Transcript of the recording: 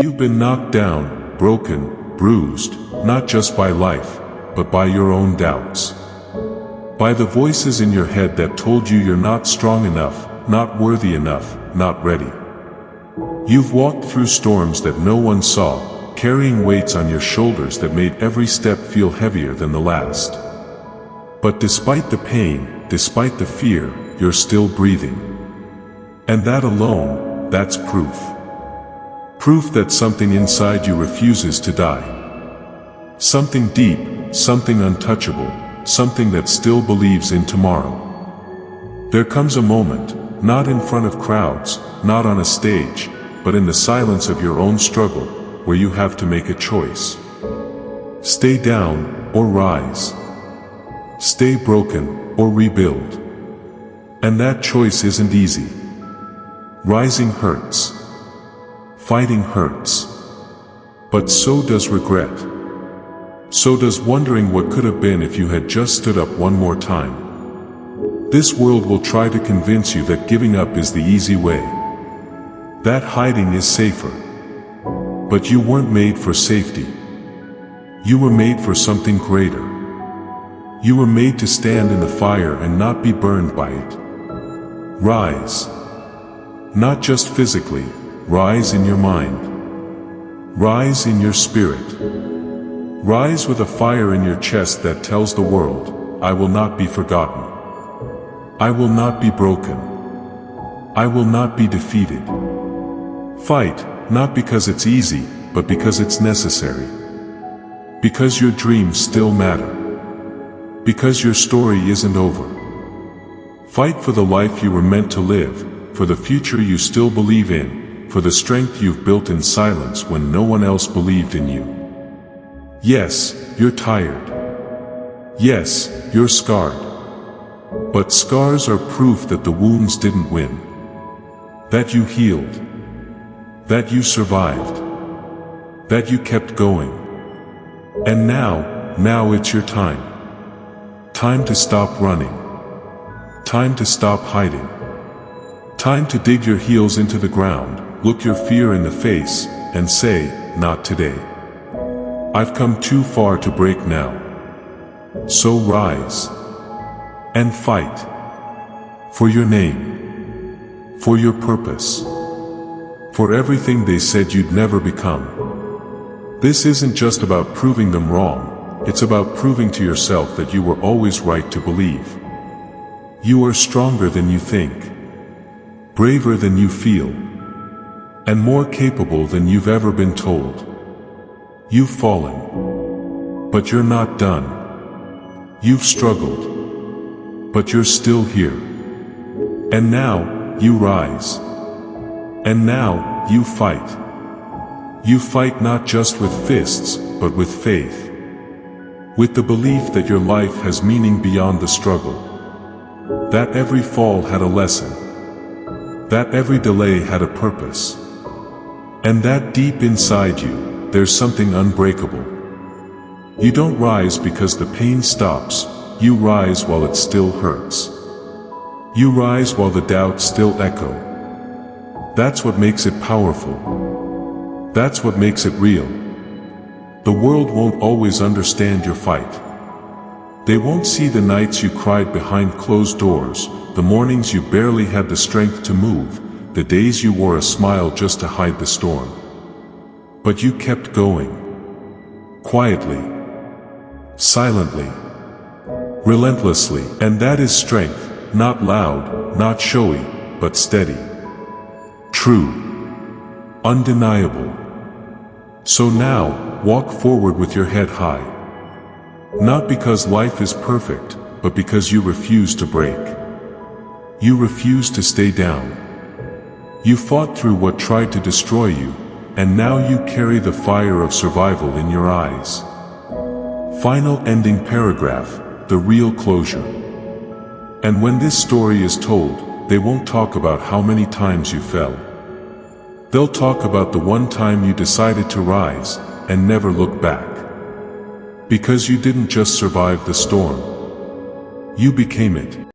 You've been knocked down, broken, bruised, not just by life, but by your own doubts. By the voices in your head that told you you're not strong enough, not worthy enough, not ready. You've walked through storms that no one saw, carrying weights on your shoulders that made every step feel heavier than the last. But despite the pain, despite the fear, you're still breathing. And that alone, that's proof. Proof that something inside you refuses to die. Something deep, something untouchable, something that still believes in tomorrow. There comes a moment, not in front of crowds, not on a stage, but in the silence of your own struggle, where you have to make a choice. Stay down, or rise. Stay broken, or rebuild. And that choice isn't easy. Rising hurts. Fighting hurts. But so does regret. So does wondering what could have been if you had just stood up one more time. This world will try to convince you that giving up is the easy way. That hiding is safer. But you weren't made for safety. You were made for something greater. You were made to stand in the fire and not be burned by it. Rise. Not just physically, rise in your mind. Rise in your spirit. Rise with a fire in your chest that tells the world, I will not be forgotten. I will not be broken. I will not be defeated. Fight, not because it's easy, but because it's necessary. Because your dreams still matter. Because your story isn't over. Fight for the life you were meant to live, for the future you still believe in, for the strength you've built in silence when no one else believed in you. Yes, you're tired. Yes, you're scarred. But scars are proof that the wounds didn't win. That you healed. That you survived. That you kept going. And now it's your time. Time to stop running. Time to stop hiding. Time to dig your heels into the ground, look your fear in the face, and say, not today. I've come too far to break now. So rise. And fight. For your name. For your purpose. For everything they said you'd never become. This isn't just about proving them wrong, it's about proving to yourself that you were always right to believe. You are stronger than you think. Braver than you feel. And more capable than you've ever been told. You've fallen. But you're not done. You've struggled. But you're still here. And now, you rise. And now, you fight. You fight not just with fists, but with faith. With the belief that your life has meaning beyond the struggle. That every fall had a lesson. That every delay had a purpose. And that deep inside you, there's something unbreakable. You don't rise because the pain stops, you rise while it still hurts. You rise while the doubts still echo. That's what makes it powerful. That's what makes it real. The world won't always understand your fight. They won't see the nights you cried behind closed doors, the mornings you barely had the strength to move, the days you wore a smile just to hide the storm. But you kept going. Quietly. Silently. Relentlessly. And that is strength, not loud, not showy, but steady. True. Undeniable. So now, walk forward with your head high. Not because life is perfect, but because you refuse to break. You refuse to stay down. You fought through what tried to destroy you, and now you carry the fire of survival in your eyes. Final ending paragraph, the real closure. And when this story is told, they won't talk about how many times you fell. They'll talk about the one time you decided to rise, and never look back. Because you didn't just survive the storm. You became it.